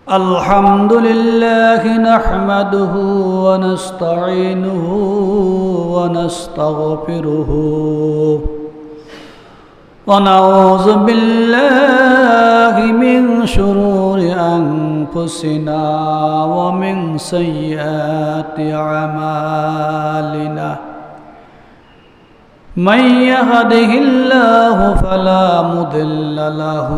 الحمد لله نحمده ونستعينه ونستغفره ونعوذ بالله من شرور أنفسنا ومن سيئات أعمالنا من يهده الله فلا مضل له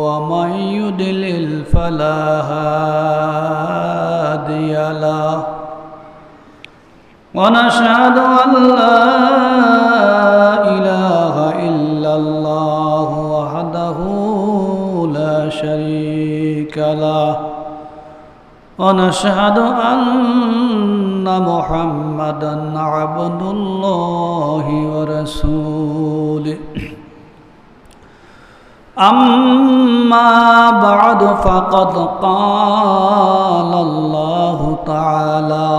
ومن يضلل فلا هادي له ونشهد أن لا إله إلا الله وحده لا شريك له ونشهد أن محمدا عبد الله ورسوله أما بعد فقد قال الله تعالى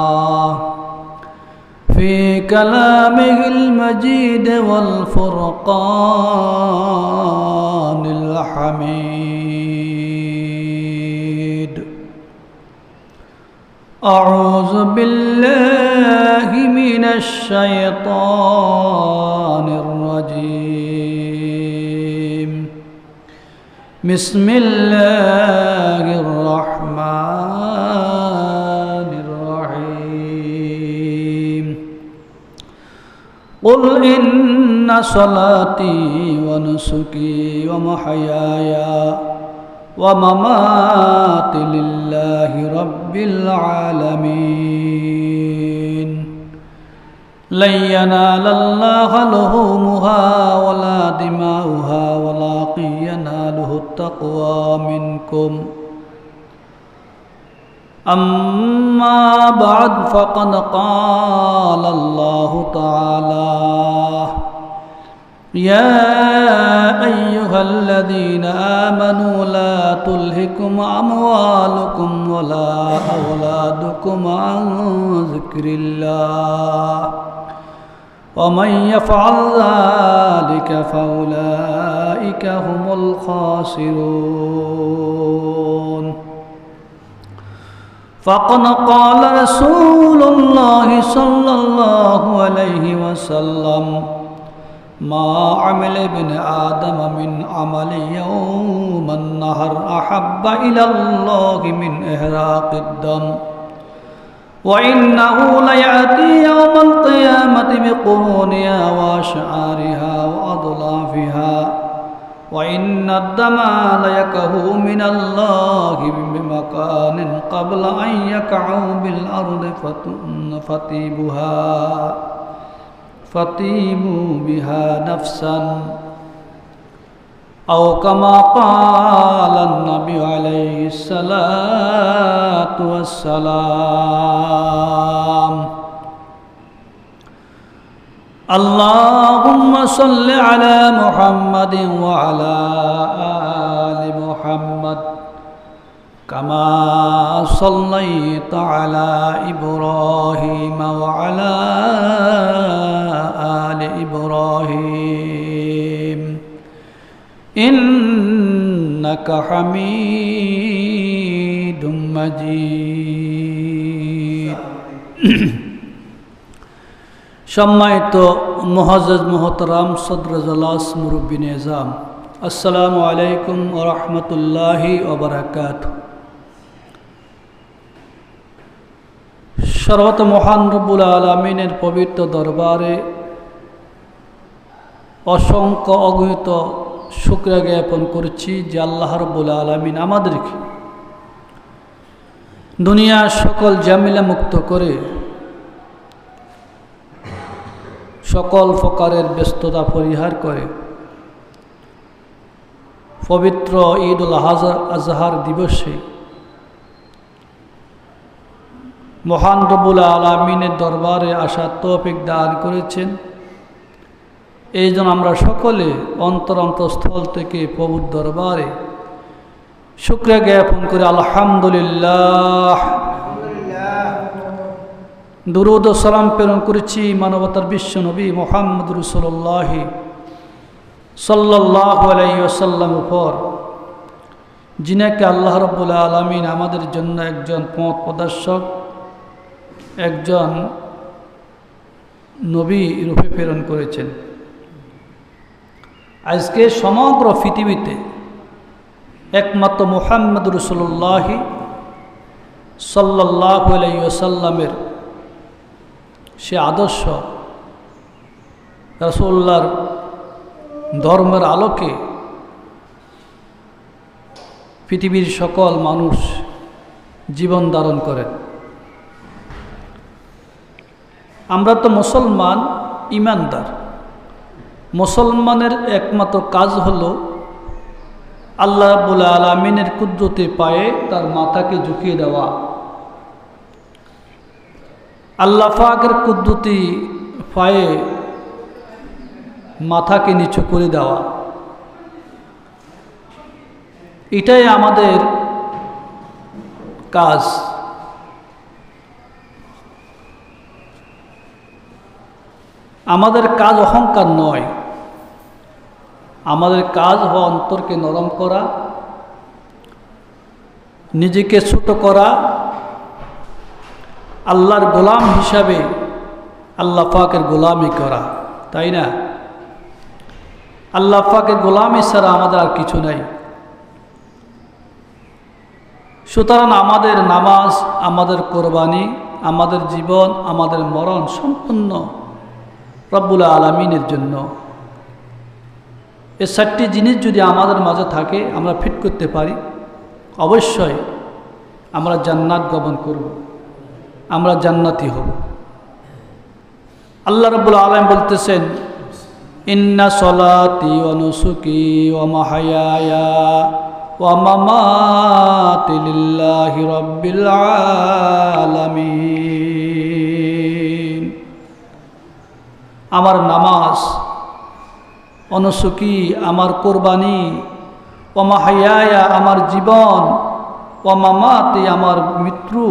في كلامه المجيد والفرقان الحميد أعوذ بالله من الشيطان الرجيم بسم الله الرحمن الرحيم قل إن صلاتي ونسكي ومحياي ومماتي لله رب العالمين لن ينال الله لحومها ولا دماؤها ولكن يناله التقوى منكم أما بعد فقد قال الله تعالى يا أيها الذين آمنوا لا تلهكم أموالكم ولا أولادكم عن ذكر الله ومن يفعل ذلك فأولئك هم الخاسرون فقد قال رسول الله صلى الله عليه وسلم ما عمل ابن آدم من عمل يوم النهر أحب إلى الله من إحراق الدم وإنه ليأتي يوم القيامة بقرونها وأشعارها وأضلافها وإن الدم ليكه من الله بمكان قبل أن يقعوا بالأرض فطيبوا بها نفسا أو كما قال النبي عليه الصلاة والسلام اللهم صل على محمد وعلى آل محمد كما صليت على إبراهيم وعلى آل إبراهيم إنك حميد مجيد সম্মানিত মুআজ্জাজ মুহতারাম সদর জলাস মুরব্বী নিজাম আসসালামু আলাইকুম ওয়া রাহমাতুল্লাহি ওয়া বারাকাতুহু সর্বত মহান রব্বুল আলামিনের পবিত্র দরবারে অসংখ্য অগণিত শুকরিয়া জ্ঞাপন করছি যে আল্লাহ রব্বুল আলামিন আমাদেরকে দুনিয়ার সকল ঝামেলা মুক্ত করে সকল প্রকারের ব্যস্ততা পরিহার করে পবিত্র ঈদ উল আজহার দিবসে মহান রব্বুল আলামিনের দরবারে আসার তৌফিক দান করেছেন। এই জন্য আমরা সকলে অন্তরস্থল থেকে প্রভুর দরবারে শুকরিয়া জ্ঞাপন করে আলহামদুলিল্লাহ দুরূদ ও সালাম প্রেরণ করেছি মানবতার বিশ্ব নবী মুহাম্মদ রাসূলুল্লাহ সাল্লাল্লাহু আলাইহি ওয়াসাল্লাম উপর। যিনাকে আল্লাহ রাব্বুল আলামিন আমাদের জন্য একজন পথ প্রদর্শক, একজন নবী রূপে প্রেরণ করেছেন। আজকে সমগ্র পৃথিবীতে একমাত্র মুহাম্মদ রাসূলুল্লাহ সাল্লাল্লাহু আলাইহি ওয়াসাল্লামের সে আদর্শ, রাসূলুল্লাহর ধর্মের আলোকে পৃথিবীর সকল মানুষ জীবন ধারণ করেন। আমরা তো মুসলমান, ইমানদার। মুসলমানের একমাত্র কাজ হলো আল্লাহ রাব্বুল আলামিনের কুদরতে পায়ে তার মাথাকে ঝুঁকিয়ে দেওয়া, আল্লাহ পাকের কুদরতি পায়ে মাথাকে নিচু করে দেওয়া। এটাই আমাদের কাজ। আমাদের কাজ অহংকার নয়, আমাদের কাজ হওয়া অন্তরকে নরম করা, নিজেকে ছোট করা, আল্লাহর গোলাম হিসাবে আল্লাহ পাকের গোলামি করা, তাই না? আল্লাহ পাকের গোলামি ছাড়া আমাদের আর কিছু নাই। সুতরাং আমাদের নামাজ, আমাদের কোরবানি, আমাদের জীবন, আমাদের মরণ সম্পূর্ণ রব্বুল আলামিনের জন্য। এই 4টি জিনিস যদি আমাদের মাঝে থাকে, আমরা ফিট করতে পারি, অবশ্যই আমরা জান্নাত গমন করব, আমরা জান্নাতি হব। আল্লাহ রাব্বুল আলামিন বলতেছেন, ইন্না সলাতি ওয়া নুসুকি ওয়া মাহইয়ায়া ওয়া মামাতি লিল্লাহি রাব্বিল আলামিন। আমার নামাজ, অনুসুকি আমার কোরবানি, ওয়া মাহইয়ায়া আমার জীবন, ওয়া মামাতি আমার মৃত্যু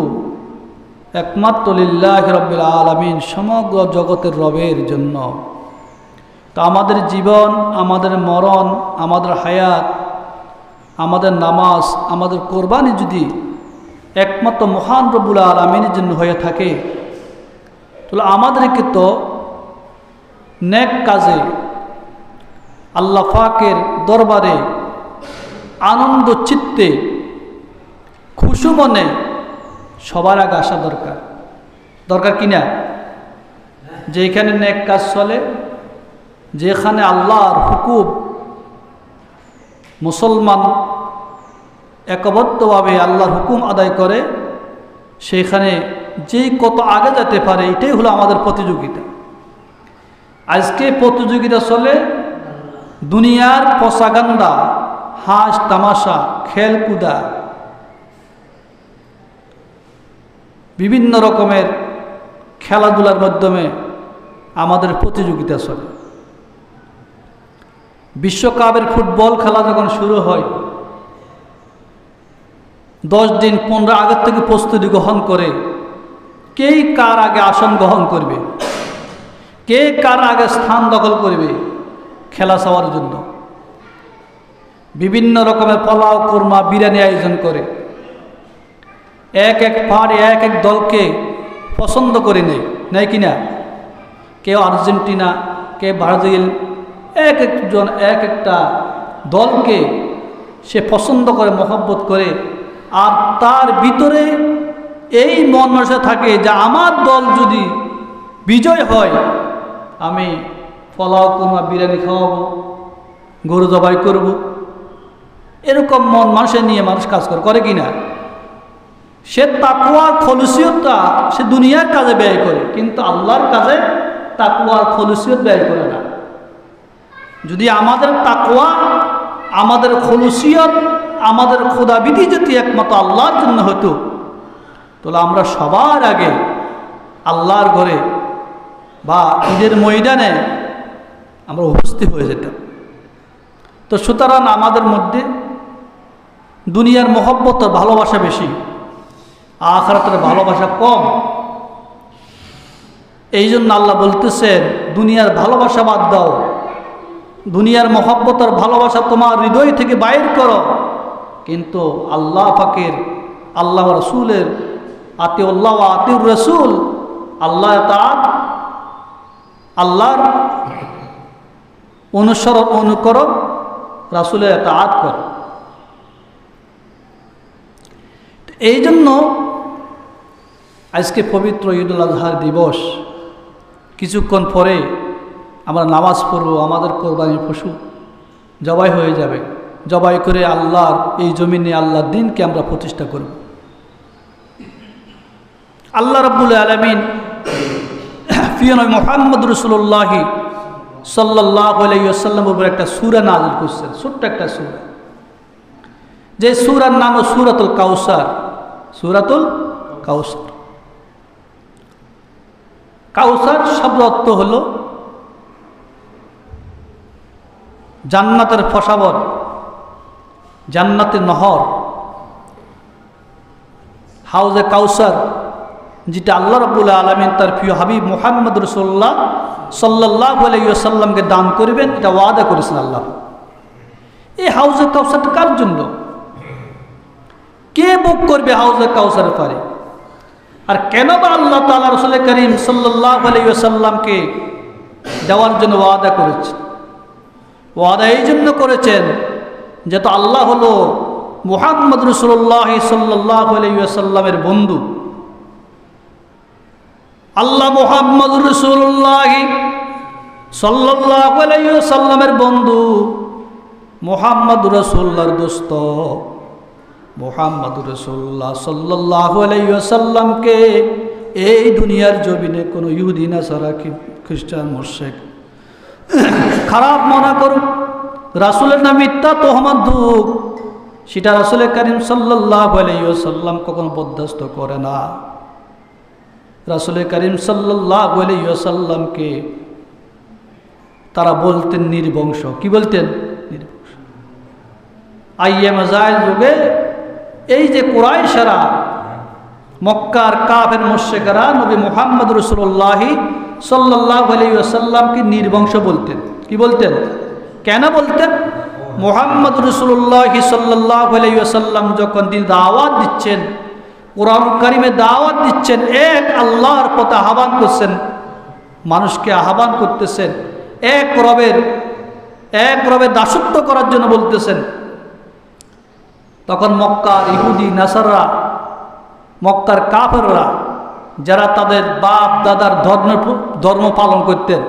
একমাত্র লিল্লাহি রাব্বিল আলামিন, সমগ্র জগতের রবের জন্য। তো আমাদের জীবন, আমাদের মরণ, আমাদের হায়াত, আমাদের নামাজ, আমাদের কোরবানি যদি একমাত্র মহান রব্বুল আলামিনের জন্য হয়ে থাকে, তাহলে আমাদেরকে তো নেক কাজে আল্লাহ পাকের দরবারে আনন্দ চিত্তে খুশি মনে সবার আগে আসা দরকার। দরকার কিনা? যেখানে নেক কাজ চলে, যেখানে আল্লাহর হুকুম মুসলমান একবদ্ধভাবে আল্লাহর হুকুম আদায় করে, সেখানে যেই কত আগে যেতে পারে, এটাই হলো আমাদের প্রতিযোগিতা। আজকে প্রতিযোগিতা চলে দুনিয়ার পসাগান্দা, হাস তামাশা, খেলকুদা, বিভিন্ন রকমের খেলাধুলার মাধ্যমে আমাদের প্রতিযোগিতা চলে। বিশ্বকাপের ফুটবল খেলা যখন শুরু হয়, 10 দিন 15 আগের থেকে প্রস্তুতি গ্রহণ করে, কে কার আগে আসন গ্রহণ করবে, কে কার আগে স্থান দখল করবে খেলা চাওয়ার জন্য। বিভিন্ন রকমের পোলাও, কুরমা, বিরিয়ানি আয়োজন করে, এক এক পাড়ে এক এক দলকে পছন্দ করে নেয় কিনা? কেউ আর্জেন্টিনা, কে ব্রাজিল, এক একজন এক একটা দলকে সে পছন্দ করে, মহব্বত করে। আর তার ভিতরে এই মন মানসিকতা থাকে যে আমার দল যদি বিজয় হয়, আমি পোলাও, কুরমা, বিরিয়ানি খাওয়াবো, গরু জবাই করব। এরকম মন মানুষের নিয়ে মানুষ কাজ করে কিনা? সে তাকওয়ার খলুসিয়তটা সে দুনিয়ার কাজে ব্যয় করে, কিন্তু আল্লাহর কাজে তাকওয়ার খলুসিয়ত ব্যয় করে না। যদি আমাদের তাকওয়া, আমাদের খলুসিয়ত, আমাদের খোদাবিধি যদি একমাত্র আল্লাহর জন্য হতো, তাহলে আমরা সবার আগে আল্লাহর ঘরে বা ঈদের ময়দানে আমরা উপস্থিত হয়ে যেতাম। তো সুতরাং আমাদের মধ্যে দুনিয়ার মহব্বত, ভালোবাসা বেশি, আখিরাতের ভালোবাসা কম। এই জন্য আল্লাহ বলতেছেন, দুনিয়ার ভালোবাসা বাদ দাও, দুনিয়ার মহব্বত আর ভালোবাসা তোমার হৃদয় থেকে বাইর করো। কিন্তু আল্লাহ পাকের, আল্লাহ রসুলের আতিউল্লাহ ওয়া আতিউর রসুল, আল্লাহ তাআত, আল্লাহর অনুকরণ, রাসূলের তাআত করো। এই জন্য আজকে পবিত্র ঈদুল আজহার দিবস। কিছুক্ষণ পরে আমরা নামাজ পড়ব, আমাদের কোরবানির পশু জবাই হয়ে যাবে। জবাই করে আল্লাহর এই জমিনে আল্লাহর দ্বীনকে আমরা প্রতিষ্ঠা করব। আল্লাহ রাব্বুল আলামিন নবী মুহাম্মদ রাসূলুল্লাহ সাল্লাল্লাহু আলাইহি ওয়াসাল্লামের উপর একটা সূরা নাযিল করেছেন, ছোট্ট একটা সূরা, যে সূরার নাম সূরাতুল কাউসার। সূরাতুল কাউসার, কাউসার শব্দ অর্থ হলো জান্নাতের ফসাবর, জান্নাতের নহর, হাউজে কাউসার, যেটা আল্লাহ রাব্বুল আলামিন তার প্রিয় হাবিব মুহাম্মদ রাসূলুল্লাহ সাল্লাল্লাহু আলাইহি ওয়াসাল্লামকে দান করবেন, এটা ওয়াদা করেছেন আল্লাহ। এই হাউজে কাউসারটা কার জন্য? কে ভোগ করবে হাউজে কাউসারের পারে? আর কেন বা আল্লাহ তাআলা রাসূল করিম সাল্লাল্লাহু আলাইহি ওয়াসাল্লামকে দেওয়ার জন্য ওয়াদা করেছেন? ওয়াদা এই জন্য করেছেন যে তো আল্লাহ হলো মুহাম্মদ রাসূলুল্লাহ সাল্লাল্লাহু আলাইহি ওয়াসাল্লামের বন্ধু। আল্লাহ মুহাম্মদ রাসূলুল্লাহ সাল্লাল্লাহু আলাইহি ওয়াসাল্লামের বন্ধু, মুহাম্মদ রাসূলুল্লাহর দোস্ত। মুহাম্মদ রাসূলুল্লাহ সাল্লাল্লাহু আলাইহি ওয়াসাল্লামকে এই দুনিয়ার জমিনে কোনো ইহুদি নাসারা খ্রিস্টান মুশরিক খারাপ মনে করুক, রাসূলের নামে মিথ্যা তোহমত দুক, সেটা রাসূল করিম সাল্লাল্লাহু আলাইহি ওয়াসাল্লাম কখনো বরদাস্ত করে না। রাসূল করিম সাল্লাল্লাহু আলাইহি ওয়াসাল্লামকে তারা বলতেন নির্বংশ। কি বলতেন? নির্বংশ। আইয়ামে জাহেল যুগে এই যে কুরাইশরা, মক্কার কাফের মুশরিকরা নবী মুহাম্মদ রাসূলুল্লাহ সাল্লাল্লাহু আলাইহি ওয়াসাল্লামকে নির্বংশ বলতেন। কি বলতেন? কেন বলতেন? মুহাম্মদ রাসূলুল্লাহ সাল্লাল্লাহু আলাইহি ওয়াসাল্লাম যখন তিনি দাওয়াত দিচ্ছেন, কোরআন কারিমে দাওয়াত দিচ্ছেন, এক আল্লাহর পথে আহ্বান করছেন, মানুষকে আহ্বান করতেছেন, এক রবের দাসত্ব করার জন্য বলতেছেন, তখন মক্কার ইহুদি নাসাররা, মক্কার কাফেররা, যারা তাদের বাপ দাদার ধর্ম পালন করতেন,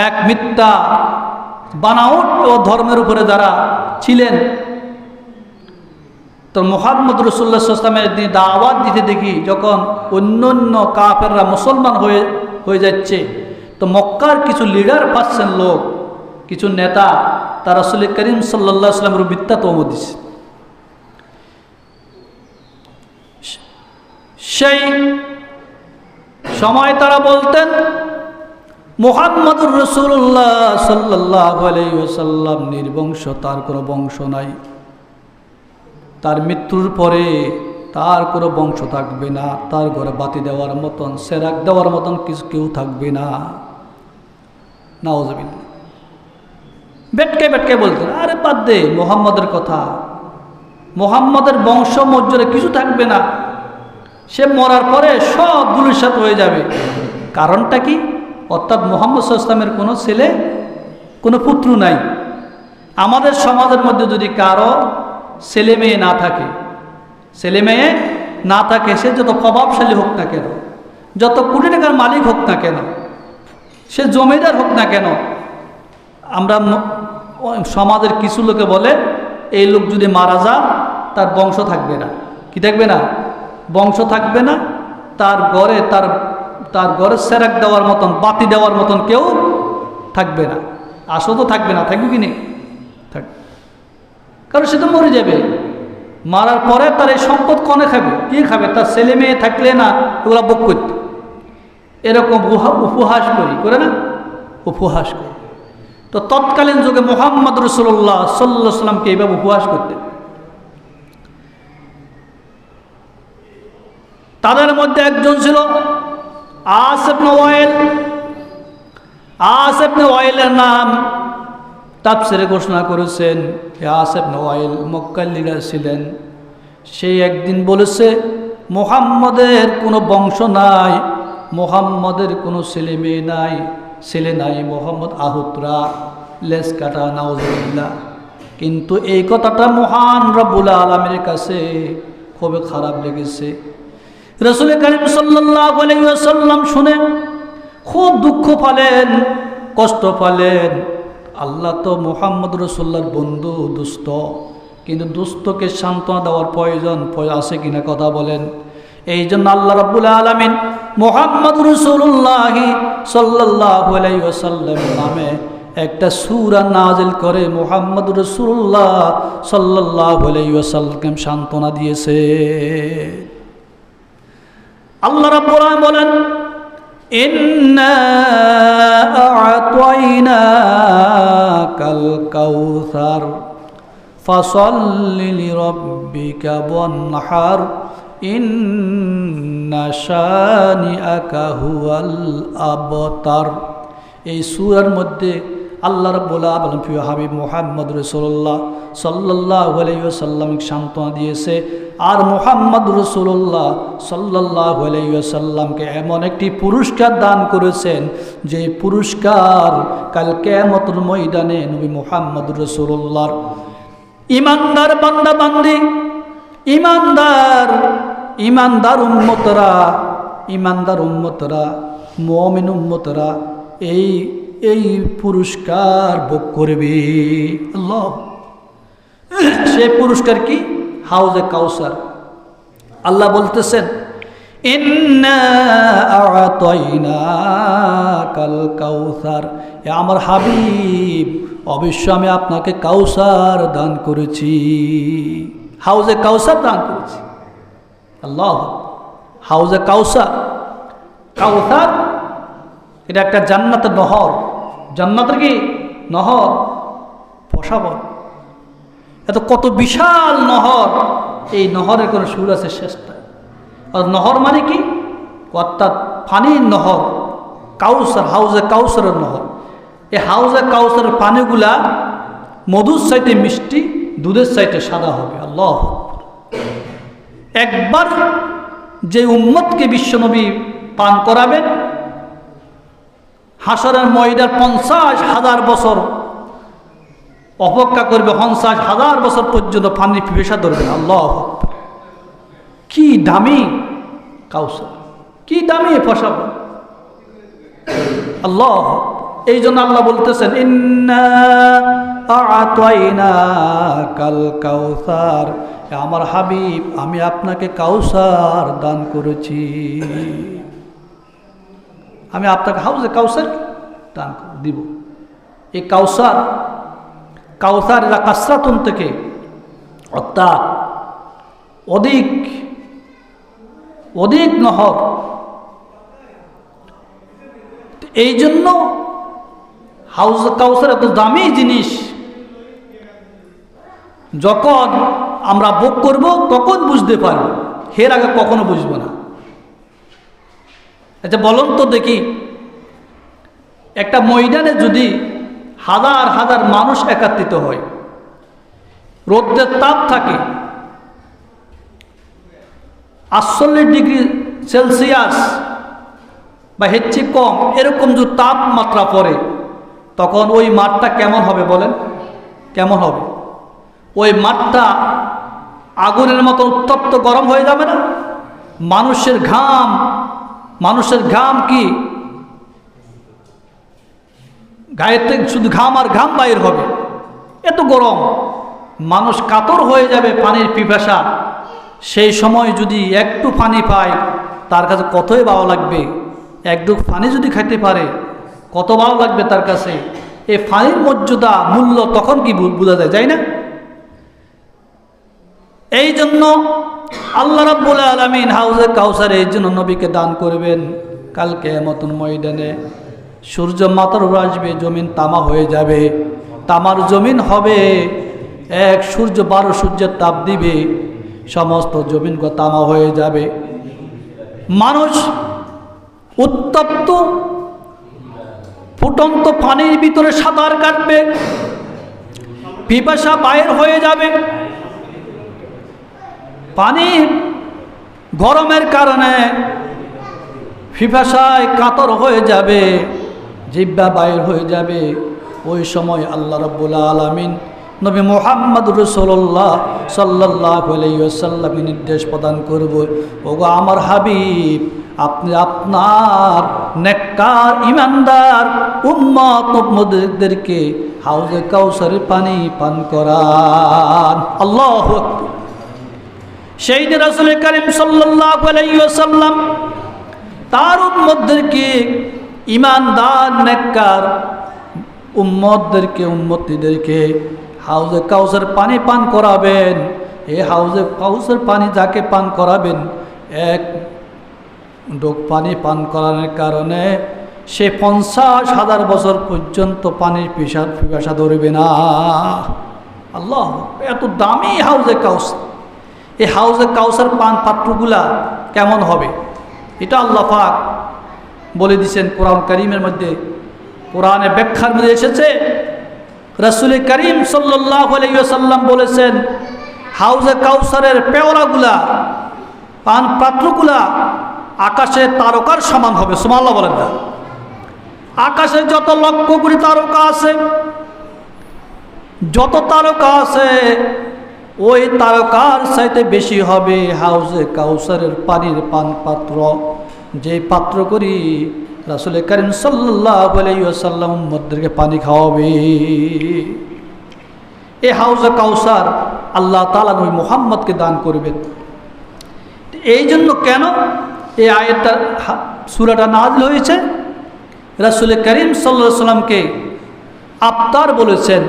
এক মিথ্যা বানাওট ও ধর্মের উপরে যারা ছিলেন, তো মুহাম্মদ রাসূলুল্লাহ সাল্লাল্লাহু আলাইহি ওয়াসাল্লামের দিনে দাওয়াত দিতে দেখি যখন অন্য কাফেররা মুসলমান হয়ে যাচ্ছে, তো মক্কার কিছু লিডার পাচ্ছেন লোক, কিছু নেতা, তারা রাসূল করিম সাল্লাল্লাহু আলাইহি ওয়াসাল্লামের মিথ্যা তহমত দিচ্ছে। সেই সময় তারা বলতেন মুহাম্মদুর রাসূলুল্লাহ সাল্লাল্লাহু আলাইহি ওয়াসাল্লাম নির্বংশ, তার কোনো বংশ নাই, তার মৃত্যুর পরে তার কোনো বংশ থাকবে না, তার ঘরে বাতি দেওয়ার মতন, সেরাক দেওয়ার মতন কিছু কেউ থাকবে না। নাউযুবিল্লাহ। বেটকে বলতেন, আরে বাদ দে মুহাম্মদের কথা, মুহাম্মদের বংশ মর্যাদা কিছু থাকবে না, সে মরার পরে সব ধূলিসাৎ হয়ে যাবে। কারণটা কি? অর্থাৎ মুহাম্মদ সাল্লাল্লাহু আলাইহি ওয়াসাল্লামের কোনো ছেলে, কোনো পুত্র নাই। আমাদের সমাজের মধ্যে যদি কারো ছেলে মেয়ে না থাকে, সে যত প্রভাবশালী হোক না কেন, যত কোটি টাকার মালিক হোক না কেন, সে জমিদার হোক না কেন, আমরা সমাজের কিছু লোকে বলে এই লোক যদি মারা যায় তার বংশ থাকবে না। কি থাকবে না? বংশ থাকবে না, তার ঘরে সেরাক দেওয়ার মতন, বাতি দেওয়ার মতন কেউ থাকবে না। আসো তো থাকবে না, থাকবে কি নেই? থাকবে, কারণ সে তো মরে যাবে। মারার পরে তার এই সম্পদ কনে খাবে? কি খাবে? তার ছেলে মেয়ে থাকলে না ওগুলা ভোগ করতে। এরকম উপহাস করে না, উপহাস করি। তো তৎকালীন যুগে মুহাম্মদ রাসূলুল্লাহ সাল্লাল্লাহু আলাইহি ওয়াসাল্লামকে এইভাবে উপহাস করতেন। তাদের মধ্যে একজন ছিল আস ইবনে ওয়াইল। আস ইবনে ওয়াইলের নাম তাফসিরে ঘোষণা করেছেন, ইয়াস ইবনে ওয়াইল মক্কার লিডার ছিলেন। সেই একদিন বলেছে মুহাম্মদের কোনো বংশ নাই, মুহাম্মদের কোনো ছেলে মেয়ে নাই, ছেলে নাই, মুহাম্মদ আহুতরা, লেজ কাটা, নাউজুবিল্লাহ। কিন্তু এই কথাটা মহান রব্বুল আলামিনের কাছে খুবই খারাপ লেগেছে। রাসূল কারীম সাল্লাল্লাহু আলাইহি ওয়াসাল্লাম শুনে খুব দুঃখ পেলেন, কষ্ট পেলেন। আল্লাহ তো মুহাম্মদ রাসূলুল্লাহর বন্ধু, দোস্ত, কিন্তু দোস্তকে সান্ত্বনা দেওয়ার প্রয়োজন আছে কিনা কথা বলেন। এই জন্য আল্লাহ রাব্বুল আলামিন মুহাম্মদ রাসূলুল্লাহ সাল্লাল্লাহু আলাইহি ওয়াসাল্লাম নামে একটা সূরা নাজিল করে মুহাম্মদ রাসূলুল্লাহ সাল্লাল্লাহু আলাইহি ওয়াসাল্লামকে সান্ত্বনা দিয়েছে। আল্লাহ রাব্বুল আলামিন বলেন, ইন্না আ'তাইনাকাল কাউসার ফাসাল্লি লিরাব্বিকা ওয়ানহার ইন্না শানিআকা হুয়াল আবতার। এই সূরার মধ্যে আল্লাহ রাব্বুল আলামিন প্রিয় হাবিব মুহাম্মদ রাসূলুল্লাহ সাল্লাল্লাহু আলাইহি ওয়াসাল্লামকে সান্ত্বনা দিয়েছে। আর মুহাম্মদ রাসূলুল্লাহ সাল্লাল্লাহু আলাইহি ওয়াসাল্লামকে এমন একটি পুরস্কার দান করেছেন যে পুরস্কার কাল কিয়ামতের ময়দানে নবী মুহাম্মদ রাসূলুল্লাহর ইমানদার বান্দা বান্দি, ইমানদার উম্মতরা মুমিন উম্মতরা এই পুরস্কার ভোগ করবে। আল্লাহ, সেই পুরস্কার কি? হাউজে কাউসার। আল্লাহ বলতেছেন, ইন্না আ'তাইনাকাল কাউসার, এ আমার হাবিব, অবশ্য আমি আপনাকে কাউসার দান করেছি, হাউজে কাউসার দান করেছি। আল্লাহ, হাউজে কাউসার, কাউসার এটা একটা জান্নাতের নহর। জান্নাতের কি নহর? ফসাবর। এত কত বিশাল নহর, এই নহরের কোনো সুর আছে শেষ নাই। আর নহর মানে কি? অর্থাৎ পানির নহর, কাউসার, হাউজে কাউসারের নহর। এই হাউজে কাউসারের পানিগুলা মধুর সাইটে মিষ্টি, দুধের সাইটে সাদা হবে। আল্লাহ, একবার যে উম্মতকে বিশ্বনবী পান করাবেন, হাসরের ময়দান 50,000 বছর অপেক্ষা করবে, 50,000 বছর পর্যন্ত পানির পিপাসা ধরবে। আল্লাহ, কি দামি কাউসার, কি দামি ফসাব। আল্লাহ, এই জন্য আল্লাহ বলতেছেন, ইন্না আ'তাইনাকাল কাউসার, আমার হাবিব, আমি আপনাকে কাউসার দান করেছি। আমি আপনাকে হাউজে কাউসার দান দিব। এই কাউসার এরা কাসরাতুন থেকে, অর্থাৎ অধিক নহর। এই জন্য হাউজে কাউসার এত দামি জিনিস, যখন আমরা ভোগ করব তখন বুঝতে পারব, এর আগে কখনো বুঝবো না। আচ্ছা বলুন তো দেখি, একটা ময়দানে যদি হাজার হাজার মানুষ একত্রিত হয়, রৌদ্রের তাপ থাকে 48 ডিগ্রি সেলসিয়াস বা এর চেয়ে কম, এরকম যদি তাপমাত্রা পড়ে, তখন ওই মাঠটা কেমন হবে বলেন? কেমন হবে? ওই মাঠটা আগুনের মতো উত্তপ্ত গরম হয়ে যাবে না? মানুষের ঘাম কি গায়ের থেকে শুধু ঘাম আর ঘাম বাইর হবে, এত গরম, মানুষ কাতর হয়ে যাবে পানির পিপাসা। সেই সময় যদি একটু পানি পায়, তার কাছে কতই ভালো লাগবে। একটু পানি যদি খাইতে পারে, কত ভালো লাগবে তার কাছে। এই পানির মর্যাদা, মূল্য তখন কি বোঝা যায়, যাই না? এই জন্য আল্লাহ রাব্বুল আলামিন হাউজে কাউসার এই জন্য নবীকে দান করবেন। কাল কিয়ামতের ময়দানে সূর্য মাথার উপর আসবে, জমিন তামা হয়ে যাবে, তামার জমিন হবে। এক সূর্য 12 সূর্যের তাপ দিবে, সমস্ত জমিন তামা হয়ে যাবে। মানুষ উত্তপ্ত ফুটন্ত পানির ভিতরে সাঁতার কাটবে, পিপাসা বাইর হয়ে যাবে, পানি গরমের কারণে পিপাসায় কাতর হয়ে যাবে, জিহ্বা বাইর হয়ে যাবে। ওই সময় আল্লাহ রাব্বুল আলামিন নবী মুহাম্মদ রাসূলুল্লাহ সাল্লাল্লাহু আলাইহি ওয়াসাল্লাম নির্দেশ প্রদান করব, ওগো আমার হাবিব, আপনি আপনার নেককার ইমানদার উম্মতদেরকে হাউজে কাউসারের পানি পান করান। আল্লাহু আকবার। সেই দিন রাসূল করিম সাল্লাল্লাহু আলাইহি ওয়াসাল্লাম তার উম্মতদেরকে, ইমানদার নেককার উম্মতিদেরকে হাউজে কাউসার পানি পান করাবেন। এই হাউজে কাউসার পানি যাকে পান করাবেন, এক ডোক পানি পান করানোর কারণে সে 50,000 বছর পর্যন্ত পানির পিপাসা ধরবে না। আল্লাহ, এত দামি হাউজে কাউসার। এই হাউজে কাউসার পাত্রগুলা কেমন হবে এটা আল্লাহ পাক বলে দিয়েছেন কোরআন কারীমের মধ্যে। কোরআনে ব্যাখ্যার মধ্যে এসেছে, রাসূল করিম সাল্লাল্লাহু আলাইহি ওয়াসাল্লাম বলেছেন, হাউজে কাউসারের পেওয়ালাগুলা, পান পাত্রগুলা আকাশে তারকার সমান হবে। সুবহানাল্লাহ বলেন না? আকাশে যত লক্ষ কোটি তারকা আছে, যত তারকা আছে, ওই তারকার চাইতে বেশি হবে হাউজে কাউসারের পানির পান পাত্র, যে পাত্র করি রাসূল করিম সাল্লাল্লাহু আলাইহি ওয়াসাল্লাম উম্মতদেরকে পানি খাওয়াবে। এই হাউজে কাউসার আল্লাহ তাআলা নবী মুহাম্মদকে দান করবেন। এই জন্য কেন এই আয়াতটা, সূরাটা নাযিল হয়েছে? রাসূল করিম সাল্লাল্লাহু আলাইহি ওয়াসাল্লামকে আবতার বলেছেন,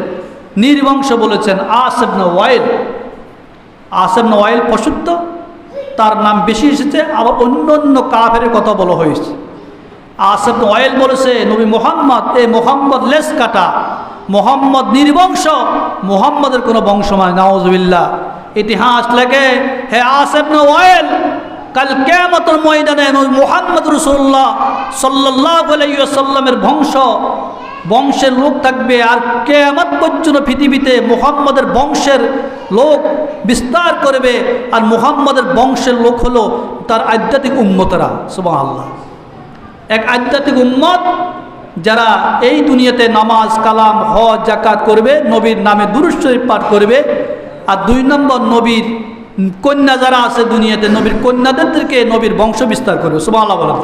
নির্বংশ বলেছেন। আস ইবনে ওয়াইল প্রসিদ্ধ, তার নাম বেশি এসেছে। আবার অন্য অন্য কাফেরের কথা বলা হয়েছে। আস ইবনে ওয়াইল বলেছে, নবী মুহাম্মদ, মুহাম্মদ লেস কাটা, মুহাম্মদ নির্বংশ, মুহাম্মদের কোনো বংশ নয়। নাউজুবিল্লাহ। ইতিহাস লেখে, হে আস ইবনে ওয়াইল, কাল কিয়ামতের ময়দানে নবী মুহাম্মদ রাসূলুল্লাহ সাল্লাল্লাহু আলাইহি ওয়াসাল্লামের বংশের লোক থাকবে, আর কিয়ামত পর্যন্ত পৃথিবীতে মুহাম্মদের বংশের লোক বিস্তার করবে। আর মুহাম্মদের বংশের লোক হলো তার আধ্যাত্মিক উম্মতরা। সুবহানাল্লাহ। এক আধ্যাত্মিক উম্মত যারা এই দুনিয়াতে নামাজ, কালাম, হজ, যাকাত করবে, নবীর নামে দুরূদ শরীফ পাঠ করবে। আর 2 নম্বর, নবীর কন্যা যারা আছে দুনিয়াতে, নবীর কন্যাদেরকে নবীর বংশ বিস্তার করবে। সুবহানাল্লাহ বলেন।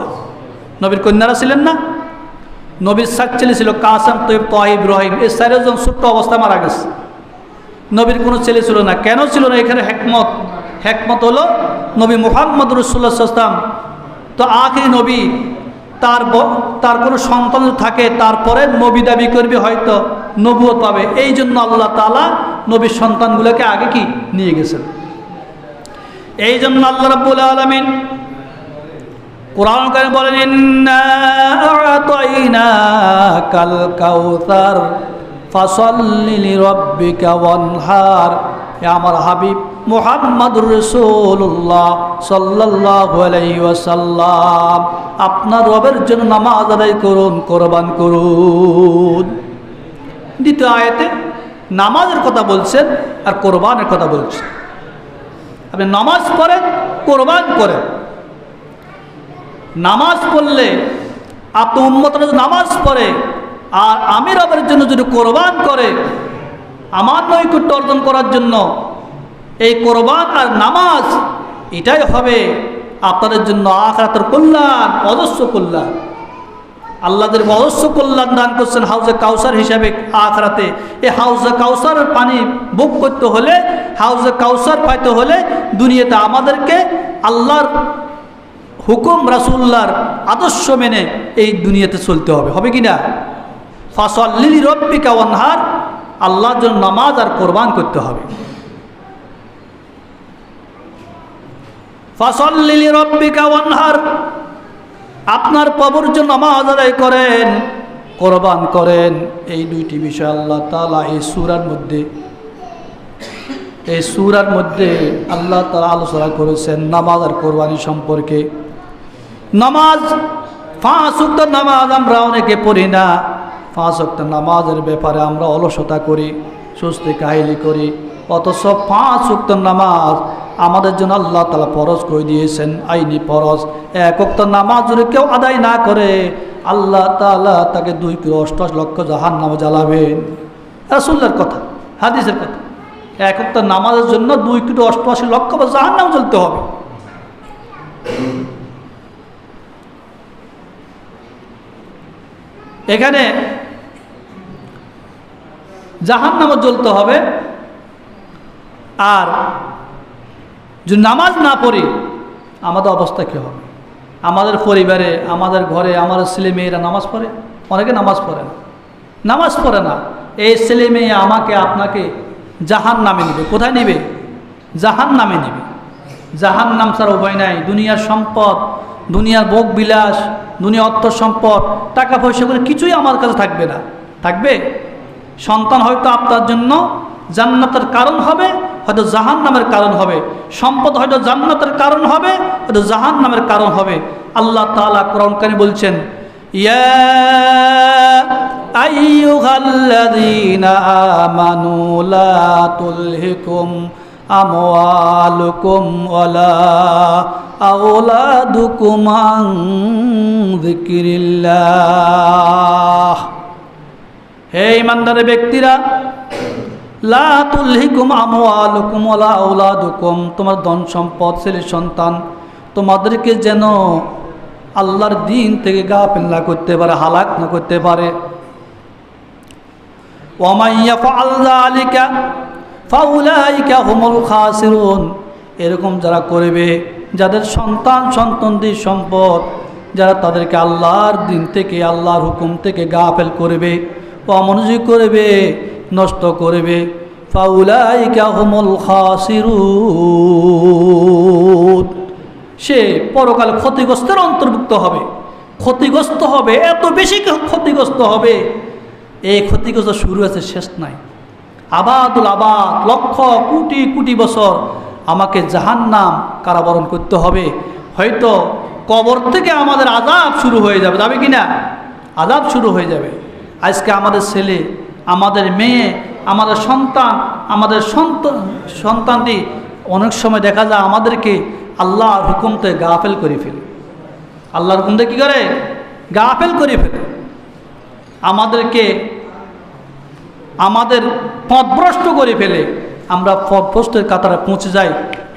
নবীর কন্যারা ছিলেন না? নবীর 7 ছেলে ছিল, কাসেম, তৈব, তাহিব, ইব্রাহিম। এই 4 জন ছোট্ট অবস্থা মারা গেছে। নবীর কোনো ছেলে ছিল না। কেন ছিল না? এখানে হেকমত হলো, নবী মুহাম্মদ রাসূলুল্লাহ সাল্লাল্লাহু আলাইহি ওয়াসাল্লাম তো আখিরি নবী, তার কোনো সন্তান থাকে, তারপরে নবী দাবি করবে, হয়তো নবুয়ত পাবে। এই জন্য আল্লাহ তাআলা নবীর সন্তানগুলোকে আগে কি নিয়ে গেছেন। এই জন্য আল্লাহ রাব্বুল আলামিন কোরআন কারীম বলেন, ইন্না আ'তাইনাকাল কাউসার ফাসাল্লি লিরাব্বিকা ওয়ানহার। হে আমার হাবিব মুহাম্মদুর রাসূলুল্লাহ সাল্লাল্লাহু আলাইহি ওয়াসাল্লাম, আপনার রবের জন্য নামাজ আদায় করুন, কোরবান করুন। দ্বিতীয় আয়াতে নামাজের কথা বলছেন আর কোরবানের কথা বলছেন। আপনি নামাজ পড়েন, কোরবান করেন। নামাজ পড়লে আপনি উম্মতরা নামাজ পড়ে, আর আমি রবের জন্য যদি কোরবান করে, আমার নৈকট্য অর্জন করার জন্য এই কোরবান আর নামাজ, এটাই হবে আপনাদের জন্য আখিরাতের কল্যাণ, অজস্র কল্যাণ। আল্লাহদের অজস্র কল্যাণ দান করছেন হাউজে কাউসার হিসাবে আখিরাতে। এই হাউজে কাউসারের পানি ভোগ করতে হলে, হাউজে কাউসার পাইতে হলে দুনিয়াতে আমাদেরকে আল্লাহর হুকুম, রাসূলুল্লাহর আদর্শ মেনে এই দুনিয়াতে চলতে হবে। হবে কি না? ফাসাল্লি লিরাব্বিকা ওয়ানহার, আল্লাহর জন্য নামাজ আর কোরবান করতে হবে। ফাসাল্লি লিরাব্বিকা ওয়ানহার, আপনার প্রভুর জন্য নামাজ আদায় করেন, কোরবান করেন। এই 2টি বিষয় আল্লাহ তাআলা এই সূরার মধ্যে আল্লাহ তাআলা আলোচনা করেছেন নামাজ আর কোরবানি সম্পর্কে। নামাজ, 5 ওয়াক্ত নামাজ আমরা অনেকে পড়ি না। 5 ওয়াক্ত নামাজের ব্যাপারে আমরা অলসতা করি। সুস্তি কাহিলি করি, অথচ 5 ওয়াক্ত নামাজ আমাদের জন্য আল্লাহ তাআলা ফরজ করে দিয়েছেন, আইনি ফরজ। 1 ওয়াক্ত নামাজ যদি কেউ আদায় না করে আল্লাহ তাআলা তাকে 2.88 লক্ষ জাহান্নামে জ্বালাবেন। রাসূলের কথা, হাদিসের কথা। 1 ওয়াক্ত নামাজের জন্য 2.88 লক্ষ জাহান্নামে জ্বলতে হবে। এখানে জাহান্নামে জ্বলতে হবে। আর যদি নামাজ না পড়ি আমাদের অবস্থা কী হবে? আমাদের পরিবারে, আমাদের ঘরে, আমাদের ছেলে মেয়েরা নামাজ পড়ে? অনেকে নামাজ পড়ে না, নামাজ পড়ে না। এই ছেলে মেয়ে আমাকে আপনাকে জাহান্নামে নেবে। কোথায় নেবে? জাহান্নামে নেবে। জাহান্নাম ছাড়া উপায় নাই। দুনিয়ার সম্পদ, দুনিয়ার ভোগ বিলাস, দুনিয়া অর্থ সম্পদ, টাকা পয়সা করে কিছুই আমার কাছে থাকবে না। থাকবে? সন্তান হয়তো আপনার জন্য জান্নাতের কারণ হবে, হয়তো জাহান্নামের কারণ হবে। সম্পদ হয়তো জান্নাতের কারণ হবে, হয়তো জাহান্নামের কারণ হবে। আল্লাহ তাআলা কোরআন কারীমে বলছেন, ইয়া আইয়ুহাল্লাযীনা আমানু লা তুলহিকুম আমওয়ালুকুম ওয়ালা আওলাদুকুম আন যিকরিল্লাহ। হে ঈমানদার ব্যক্তিরা, লা তুলহিকুম আমওয়ালুকুম ওয়ালা আওলাদুকুম, তোমার ধন সম্পদ, ছেলে সন্তান তোমাদেরকে যেন আল্লাহর দ্বীন থেকে গাফিল না করতে পারে, হালাক না করতে পারে। ওয়া মান ইয়াফআল যালিকা ফাউলাইকা হুমুল খাসিরুন, এরকম যারা করবে, যাদের সন্তান সন্ততি সম্পদ, যারা তাদেরকে আল্লাহর দ্বীন থেকে, আল্লাহর হুকুম থেকে গাফিল করবে, অমনোযোগী করবে, নষ্ট করবে, ফাউলাইকা হুমুল খাসিরুন, সে পরকাল ক্ষতিগ্রস্তের অন্তর্ভুক্ত হবে। ক্ষতিগ্রস্ত হবে, এত বেশি ক্ষতিগ্রস্ত হবে, এই ক্ষতিগ্রস্ত শুরু আছে, শেষ নাই। আবাদুল আবাদ, লক্ষ কোটি কোটি বছর আমাকে জাহান্নাম কারাবরণ করতে হবে। হয়তো কবর থেকে আমাদের আযাব শুরু হয়ে যাবে, যাবে কি না? আযাব শুরু হয়ে যাবে। আজকে আমাদের ছেলে, আমাদের মেয়ে, আমাদের সন্তান, আমাদের সন্তানটি অনেক সময় দেখা যায় আমাদেরকে আল্লাহর হুকুম থেকে গাফেল করে ফেলে। আল্লাহর হুকুম থেকে কী করে? গাফেল করে ফেলে। আমাদেরকে, আমাদের পথভ্রষ্ট করে ফেলে। আমরা পথভ্রষ্টের কাতারে পৌঁছে যাই।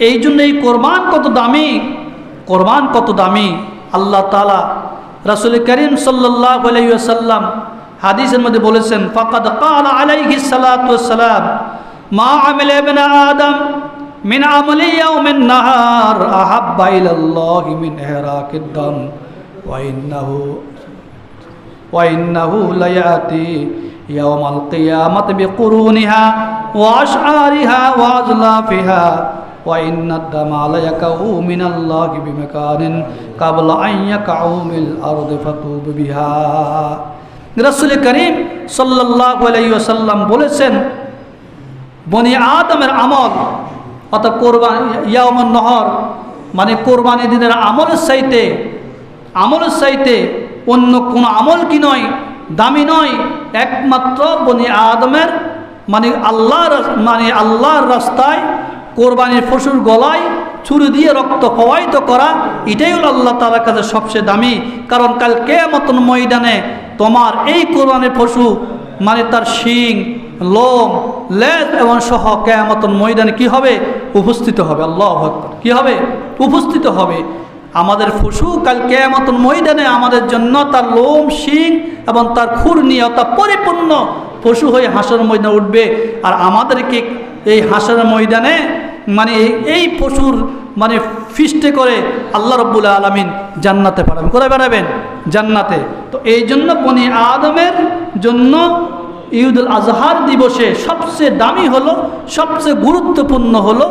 এই জন্য এই কোরবান কত দামি, কোরবান কত দামি। আল্লাহ তাআলা রাসূল করিম সাল্লাল্লাহু আলাইহি ওয়াসাল্লাম হাদিসের মধ্যে বলেছেন, ফাকাদ ক্বালা আলাইহিস সালাতু ওয়াসসালাম, মা আমিলা ইবনে আদম মিন আমালি ইয়াউমিন নাহার আহাব্বা ইলাল্লাহি মিন ইহরাকিদ দাম ওয়া ইন্নাহু লায়াতি ইয়াউমাল কিয়ামাতি বিকুরুনিহা ওয়া আশআরিহা ওয়া আজলাফিহা ওয়া ইন্নাদ দামা লায়াকাউ মিনাল্লাহি বিমাকানিন ক্বাবলা আন ইয়াকাউ মিল আরদি ফাতুবু বিহা। রাসূল করিম সাল্লাল্লাহু আলাইহি ওয়াসাল্লাম বলেছেন, বনি আদমের আমল, অর্থাৎ কোরবানি ইয়াউমুন নহর মানে কোরবানি দিনের আমলের চাইতে অন্য কোনো আমল কি নয়, দামি নয়। একমাত্র বনি আদমের মানে আল্লাহর রাস্তায় কোরবানির পশুর গলায় ছুরি দিয়ে রক্ত প্রবাহিত করা, এটাই হলো আল্লাহ তাআলার কাছে সবচেয়ে দামি। কারণ কাল কিয়ামতের ময়দানে তোমার এই কোরবানির পশু মানে তার শিং, লোম, লেজ এবং সহ কিয়ামতের ময়দানে কি হবে? উপস্থিত হবে। আল্লাহু আকবার। কি হবে? উপস্থিত হবে। আমাদের পশু কাল কিয়ামতের ময়দানে আমাদের জন্য তার লোম, শিং এবং তার খুর নিয়ে অর্থাৎ পরিপূর্ণ পশু হয়ে হাসরের ময়দানে উঠবে। আর আমাদেরকে এই হাসরের ময়দানে মানে এই পশুর মানে ফিস্টে করে আল্লাহ রাব্বুল আলামিন জান্নাতে পাঠাবেন। কোথায় পাঠাবেন? জান্নাতে। তো এই জন্য বনি আদমের জন্য ঈদুল আজহার দিবসে সবচেয়ে দামি হলো, সবচেয়ে গুরুত্বপূর্ণ হলো